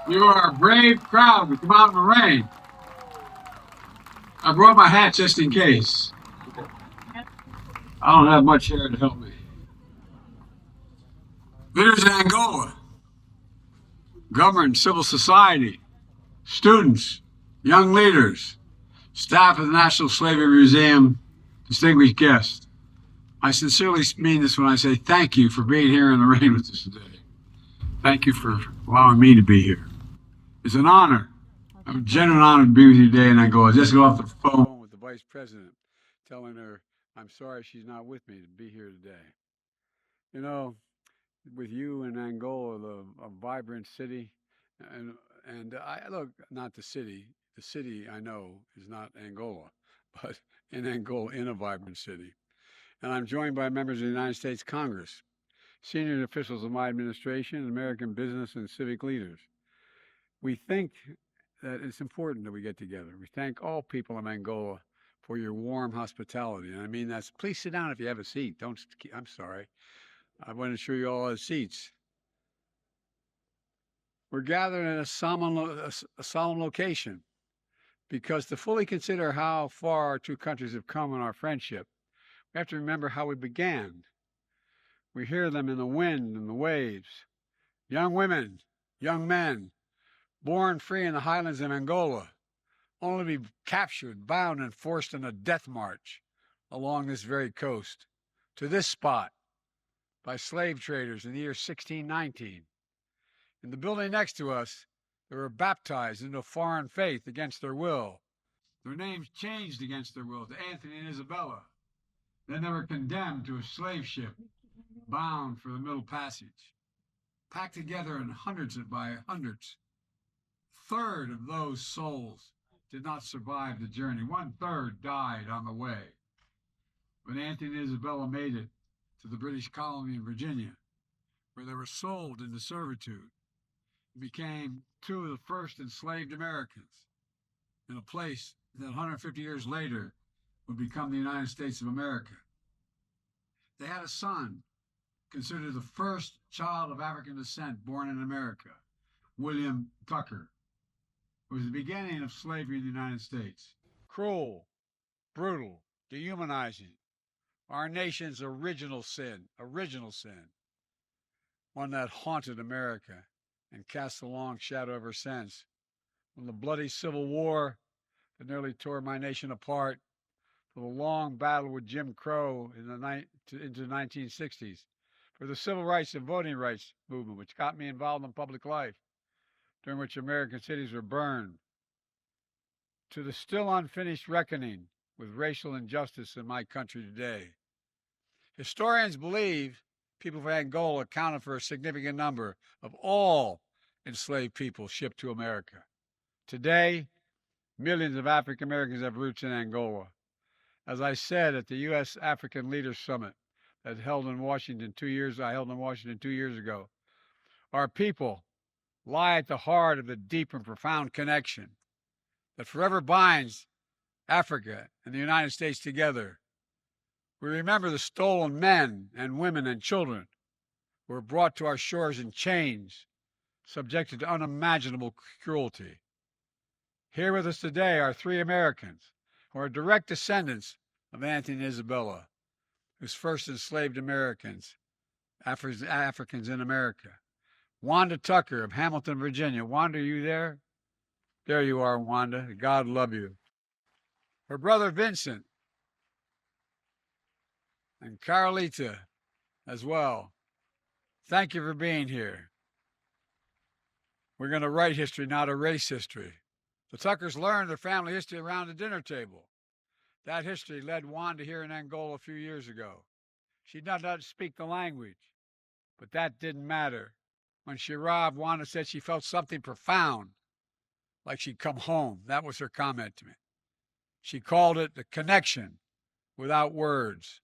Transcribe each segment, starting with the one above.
You are a brave crowd to come out in the rain. I brought my hat just in case. I don't have much hair to help me. Leaders in Angola, government, civil society, students, young leaders, staff of the National Slavery Museum, distinguished guests. I sincerely mean this when I say thank you for being here in the rain with us today. Thank you for allowing me to be here. It's an honor, a genuine honor to be with you today in Angola. I just got off the phone with the Vice President, telling her I'm sorry she's not with me to be here today. You know, with you in Angola, a vibrant city, and I look, not the city. The city I know is not Angola, but in Angola, in a vibrant city. And I'm joined by members of the United States Congress, senior officials of my administration, and American business and civic leaders. We think that it's important that we get together. We thank all people of Angola for your warm hospitality. And I mean that's, please sit down if you have a seat. Don't, I'm sorry. I want to ensure you all have seats. We're gathered in a solemn location because to fully consider how far our two countries have come in our friendship, we have to remember how we began. We hear them in the wind and the waves. Young women, young men, born free in the highlands of Angola, only to be captured, bound, and forced on a death march along this very coast to this spot by slave traders in the year 1619. In the building next to us, they were baptized into a foreign faith against their will. Their names changed against their will to Anthony and Isabella. Then they were condemned to a slave ship bound for the Middle Passage, packed together in hundreds by hundreds. A third of those souls did not survive the journey. 1/3 died on the way. When Anthony and Isabella made it to the British colony in Virginia, where they were sold into servitude, and became two of the first enslaved Americans in a place that 150 years later would become the United States of America. They had a son, considered the first child of African descent born in America, William Tucker. It was the beginning of slavery in the United States. Cruel, brutal, dehumanizing. Our nation's original sin, one that haunted America and cast a long shadow ever since. From the bloody Civil War that nearly tore my nation apart, to the long battle with Jim Crow into the 1960s, for the civil rights and voting rights movement, which got me involved in public life, during which American cities were burned, to the still unfinished reckoning with racial injustice in my country today. Historians believe people from Angola accounted for a significant number of all enslaved people shipped to America. Today, millions of African Americans have roots in Angola. As I said at the U.S. African Leaders Summit that I held in Washington 2 years ago, our people lie at the heart of the deep and profound connection that forever binds Africa and the United States together. We remember the stolen men and women and children who were brought to our shores in chains, subjected to unimaginable cruelty. Here with us today are 3 Americans who are direct descendants of Anthony and Isabella, whose first enslaved Americans, Africans in America. Wanda Tucker of Hamilton, Virginia. Wanda, are you there? There you are, Wanda. God love you. Her brother Vincent and Carolita as well. Thank you for being here. We're going to write history, not erase history. The Tuckers learned their family history around the dinner table. That history led Wanda here in Angola a few years ago. She did not speak the language, but that didn't matter. When she arrived, Wanda said she felt something profound, like she'd come home. That was her comment to me. She called it the connection without words.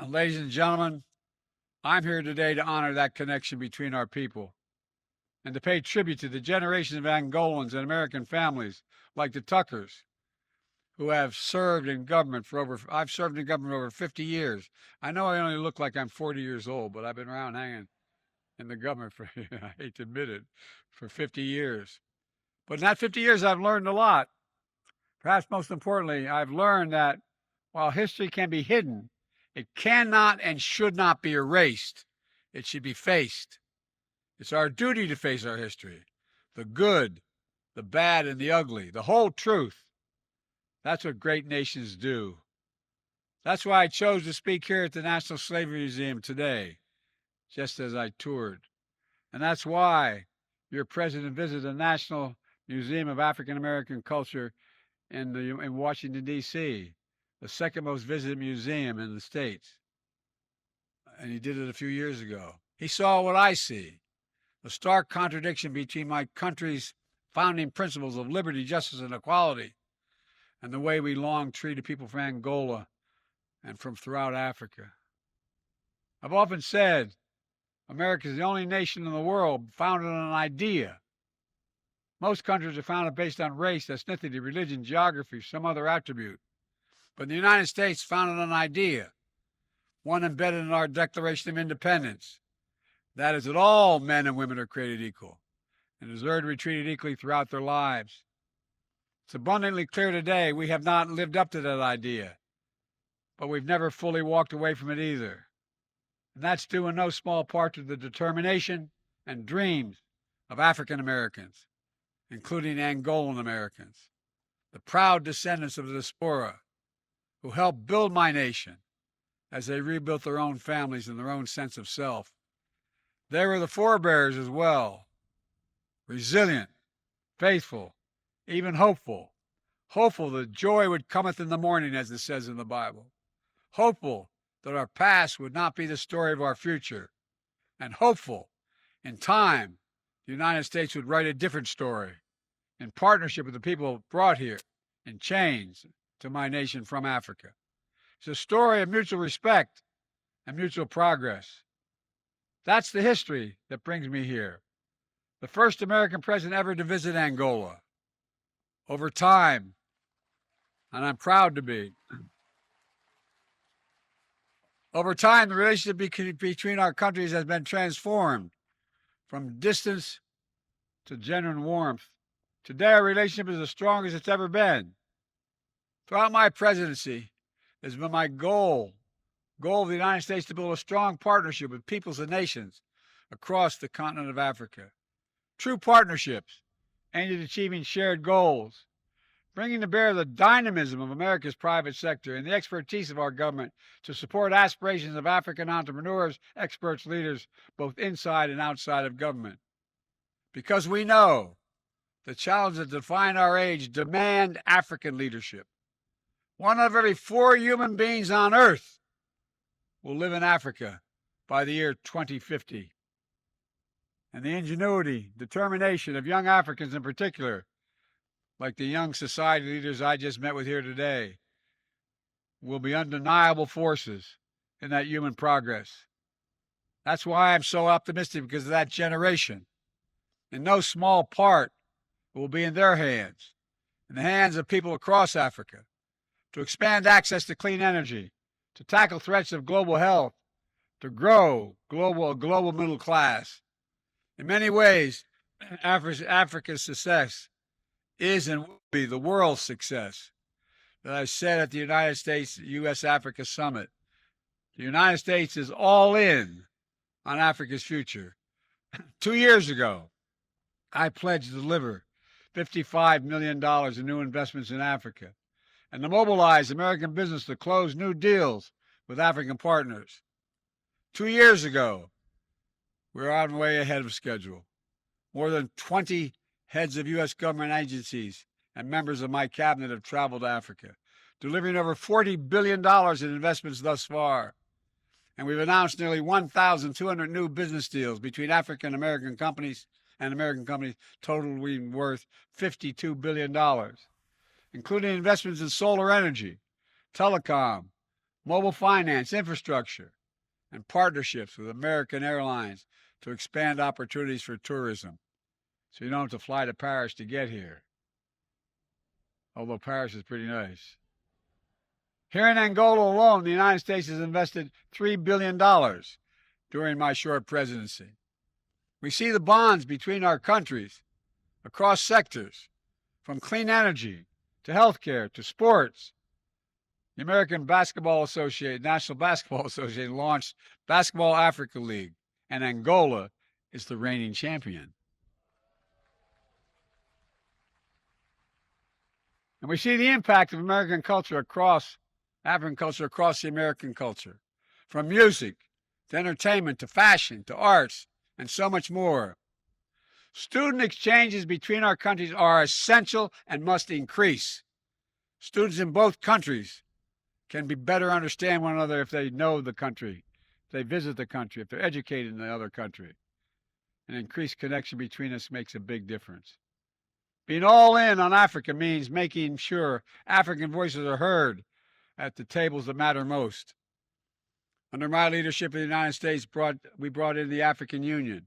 Ladies and gentlemen, I'm here today to honor that connection between our people and to pay tribute to the generations of Angolans and American families like the Tuckers, who have served in government I've served in government for over 50 years. I know I only look like I'm 40 years old, but I've been around hanging in the government for, I hate to admit it, for 50 years. But in that 50 years, I've learned a lot. Perhaps most importantly, I've learned that while history can be hidden, it cannot and should not be erased. It should be faced. It's our duty to face our history, the good, the bad, and the ugly, the whole truth. That's what great nations do. That's why I chose to speak here at the National Slavery Museum today, just as I toured. And that's why your president visited the National Museum of African American Culture in Washington, D.C., the second most visited museum in the States. And he did it a few years ago. He saw what I see, the stark contradiction between my country's founding principles of liberty, justice, and equality, and the way we long treated people from Angola and from throughout Africa. I've often said America is the only nation in the world founded on an idea. Most countries are founded based on race, ethnicity, religion, geography, some other attribute. But the United States founded on an idea, one embedded in our Declaration of Independence. That is that all men and women are created equal and deserve to be treated equally throughout their lives. It's abundantly clear today we have not lived up to that idea, but we've never fully walked away from it either. And that's due in no small part to the determination and dreams of African Americans, including Angolan Americans, the proud descendants of the diaspora who helped build my nation as they rebuilt their own families and their own sense of self. They were the forebears as well, resilient, faithful, even hopeful. Hopeful that joy would cometh in the morning, as it says in the Bible. Hopeful that our past would not be the story of our future. And hopeful, in time, the United States would write a different story in partnership with the people brought here in chains to my nation from Africa. It's a story of mutual respect and mutual progress. That's the history that brings me here. The first American president ever to visit Angola. Over time, and I'm proud to be, over time, the relationship between our countries has been transformed from distance to genuine warmth. Today, our relationship is as strong as it's ever been. Throughout my presidency, it has been my goal of the United States to build a strong partnership with peoples and nations across the continent of Africa. True partnerships aimed at achieving shared goals, bringing to bear the dynamism of America's private sector and the expertise of our government to support aspirations of African entrepreneurs, experts, leaders, both inside and outside of government. Because we know the challenges that define our age demand African leadership. 1 out of every 4 human beings on Earth will live in Africa by the year 2050. And the ingenuity, determination of young Africans in particular, like the young society leaders I just met with here today, will be undeniable forces in that human progress. That's why I'm so optimistic, because of that generation. In no small part, it will be in their hands, in the hands of people across Africa, to expand access to clean energy, to tackle threats of global health, to grow a global middle class. In many ways, Africa's success is and will be the world's success. As I said at the United States-U.S. Africa Summit, the United States is all in on Africa's future. 2 years ago, I pledged to deliver $55 million in new investments in Africa and to mobilize American business to close new deals with African partners. 2 years ago, we're on way ahead of schedule. More than 20 heads of U.S. government agencies and members of my cabinet have traveled to Africa, delivering over $40 billion in investments thus far. And we've announced nearly 1,200 new business deals between African American companies and American companies, totaling worth $52 billion, including investments in solar energy, telecom, mobile finance, infrastructure, and partnerships with American Airlines to expand opportunities for tourism, so you don't have to fly to Paris to get here, although Paris is pretty nice. Here in Angola alone, the United States has invested $3 billion during my short presidency. We see the bonds between our countries across sectors, from clean energy to healthcare to sports. The American Basketball Association, National Basketball Association launched Basketball Africa League, and Angola is the reigning champion. And we see the impact of American culture across African culture, across the American culture, from music to entertainment to fashion to arts and so much more. Student exchanges between our countries are essential and must increase. Students in both countries can be better understand one another if they know the country, if they visit the country, if they're educated in the other country. An increased connection between us makes a big difference. Being all in on Africa means making sure African voices are heard at the tables that matter most. Under my leadership in the United States, we brought in the African Union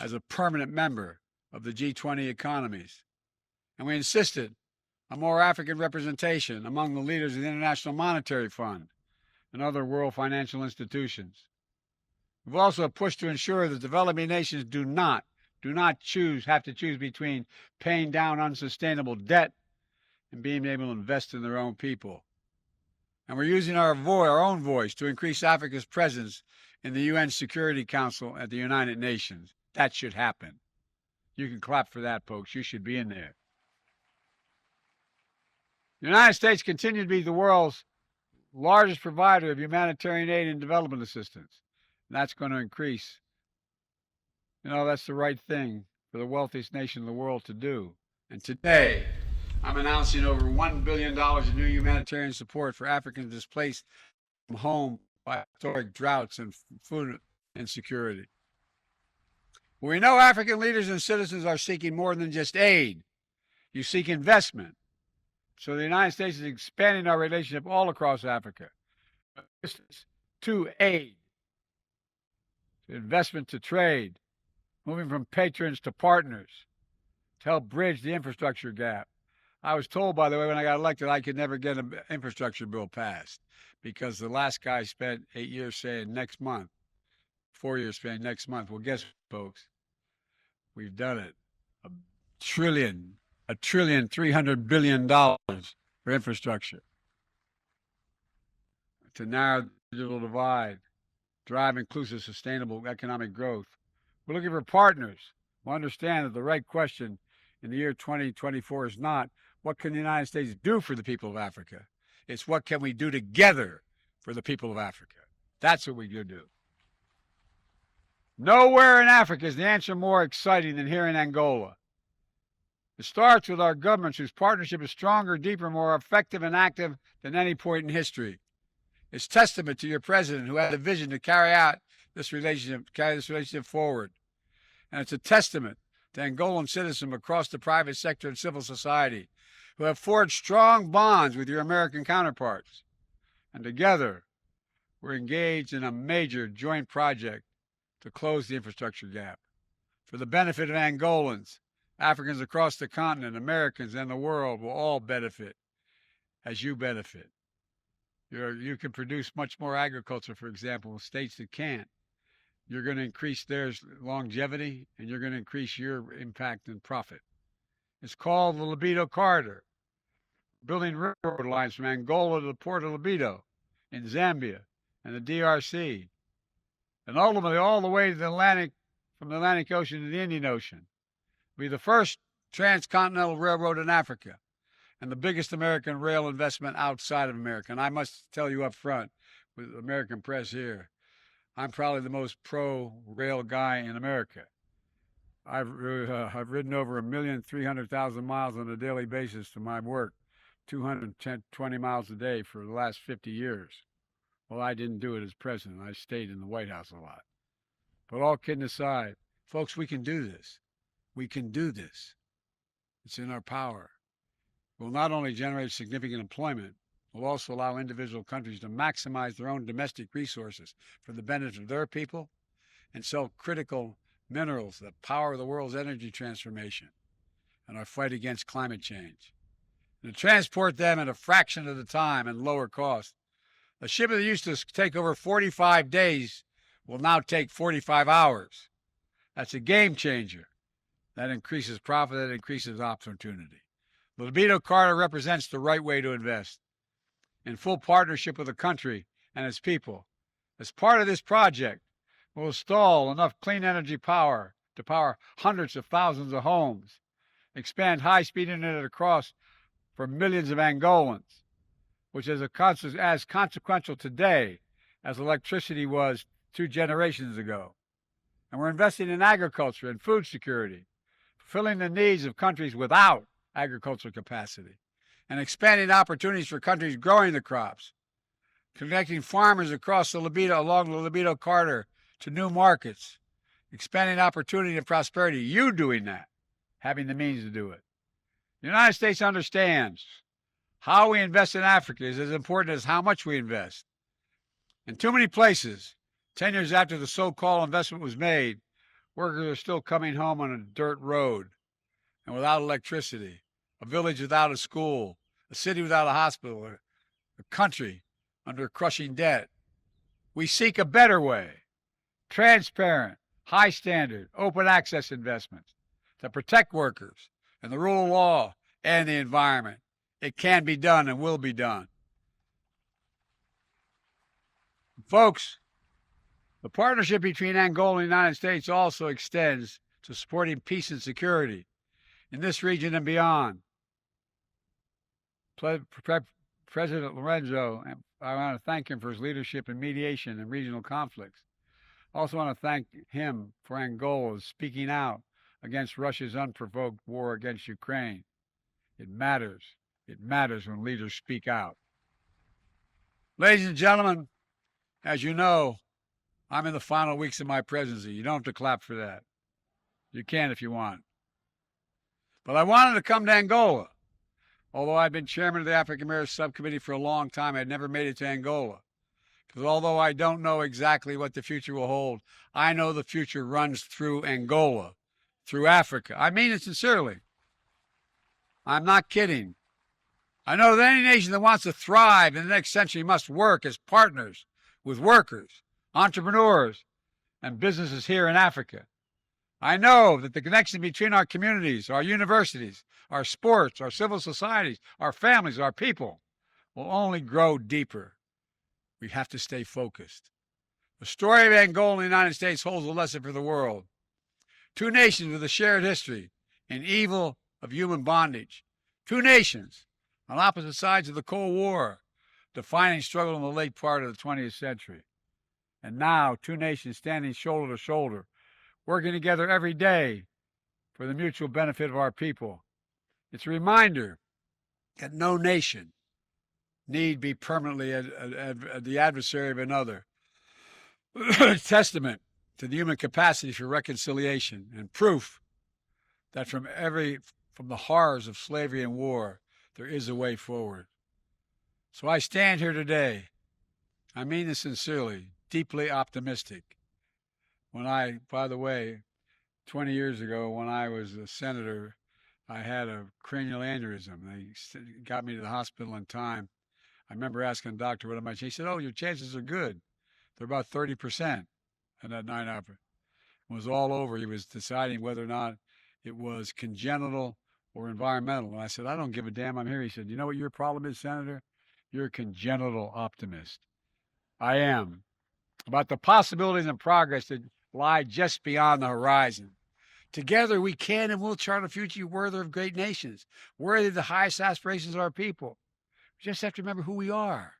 as a permanent member of the G20 economies. And we insisted on more African representation among the leaders of the International Monetary Fund and other world financial institutions. We've also pushed to ensure that developing nations do not have to choose between paying down unsustainable debt and being able to invest in their own people. And we're using our own voice to increase Africa's presence in the UN Security Council at the United Nations. That should happen. You can clap for that, folks. You should be in there. The United States continues to be the world's largest provider of humanitarian aid and development assistance. And that's going to increase. That's the right thing for the wealthiest nation in the world to do. And today, I'm announcing over $1 billion in new humanitarian support for Africans displaced from home by historic droughts and food insecurity. We know African leaders and citizens are seeking more than just aid. You seek investment. So the United States is expanding our relationship all across Africa. To aid, to investment to trade, moving from patrons to partners, to help bridge the infrastructure gap. I was told, by the way, when I got elected, I could never get an infrastructure bill passed because the last guy spent 8 years saying next month, 4 years saying next month. Well, guess what, folks? We've done it. $300 billion for infrastructure to narrow the digital divide, drive inclusive, sustainable economic growth. We're looking for partners who understand that the right question in the year 2024 is not what can the United States do for the people of Africa? It's what can we do together for the people of Africa? That's what we do. Nowhere in Africa is the answer more exciting than here in Angola. It starts with our governments whose partnership is stronger, deeper, more effective and active than any point in history. It's testament to your president who had a vision to carry this relationship forward. And it's a testament to Angolan citizens across the private sector and civil society who have forged strong bonds with your American counterparts. And together, we're engaged in a major joint project to close the infrastructure gap for the benefit of Angolans, Africans across the continent, Americans, and the world will all benefit as you benefit. You can produce much more agriculture, for example, in states that can't. You're going to increase their longevity, and you're going to increase your impact and profit. It's called the Libido Corridor, building railroad lines from Angola to the port of Libido in Zambia and the DRC, and ultimately all the way to the Atlantic, from the Atlantic Ocean to the Indian Ocean. It'll be the first transcontinental railroad in Africa and the biggest American rail investment outside of America. And I must tell you up front, with the American press here, I'm probably the most pro-rail guy in America. I've ridden over 1,300,000 miles on a daily basis to my work, 220 miles a day for the last 50 years. Well, I didn't do it as president. I stayed in the White House a lot. But all kidding aside, folks, we can do this. We can do this. It's in our power. We'll not only generate significant employment, we'll also allow individual countries to maximize their own domestic resources for the benefit of their people and sell critical minerals that power the world's energy transformation and our fight against climate change. And to transport them at a fraction of the time and lower cost. A ship that used to take over 45 days will now take 45 hours. That's a game changer. That increases profit, that increases opportunity. The Libido Charter represents the right way to invest in full partnership with the country and its people. As part of this project, we'll install enough clean energy power to power hundreds of thousands of homes, expand high-speed internet across for millions of Angolans, which is as consequential today as electricity was 2 generations ago. And we're investing in agriculture and food security, fulfilling the needs of countries without agricultural capacity, and expanding opportunities for countries growing the crops, connecting farmers across along the Libido Charter to new markets, expanding opportunity and prosperity. You doing that, having the means to do it. The United States understands how we invest in Africa is as important as how much we invest. In too many places, 10 years after the so-called investment was made, workers are still coming home on a dirt road and without electricity, a village without a school, a city without a hospital, a country under crushing debt. We seek a better way, transparent, high standard, open access investments that protect workers and the rule of law and the environment. It can be done and will be done. Folks, the partnership between Angola and the United States also extends to supporting peace and security in this region and beyond. President Lorenzo, I want to thank him for his leadership in mediation and regional conflicts. I also want to thank him for Angola's speaking out against Russia's unprovoked war against Ukraine. It matters. It matters when leaders speak out. Ladies and gentlemen, as you know, I'm in the final weeks of my presidency. You don't have to clap for that. You can if you want. But I wanted to come to Angola. Although I've been chairman of the African American Subcommittee for a long time, I'd never made it to Angola. Because although I don't know exactly what the future will hold, I know the future runs through Angola, through Africa. I mean it sincerely. I'm not kidding. I know that any nation that wants to thrive in the next century must work as partners with workers, entrepreneurs, and businesses here in Africa. I know that the connection between our communities, our universities, our sports, our civil societies, our families, our people will only grow deeper. We have to stay focused. The story of Angola and the United States holds a lesson for the world. 2 nations with a shared history and evil of human bondage. 2 nations on opposite sides of the Cold War, defining struggle in the late part of the 20th century. And now 2 nations standing shoulder to shoulder, working together every day for the mutual benefit of our people. It's a reminder that no nation need be permanently the adversary of another. Testament to the human capacity for reconciliation and proof that from the horrors of slavery and war, there is a way forward. So I stand here today, I mean this sincerely, deeply optimistic. By the way, 20 years ago when I was a senator, I had a cranial aneurysm. They got me to the hospital in time. I remember asking the doctor what am I. He said, "Oh, your chances are good. They're about 30%." And that night after it was all over, he was deciding whether or not it was congenital or environmental. And I said, "I don't give a damn. I'm here." He said, "You know what your problem is, Senator? You're a congenital optimist." I am. About the possibilities and progress that lie just beyond the horizon. Together we can and will chart a future worthy of great nations, worthy of the highest aspirations of our people. We just have to remember who we are.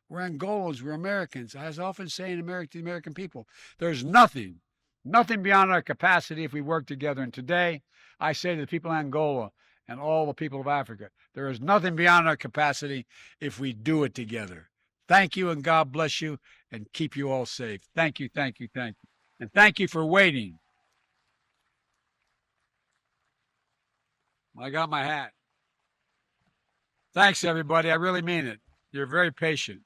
We're Angolans, we're Americans. As I often say to the American people, there's nothing beyond our capacity if we work together. And today, I say to the people of Angola and all the people of Africa, there is nothing beyond our capacity if we do it together. Thank you, and God bless you, and keep you all safe. Thank you, thank you, thank you. And thank you for waiting. I got my hat. Thanks, everybody. I really mean it. You're very patient.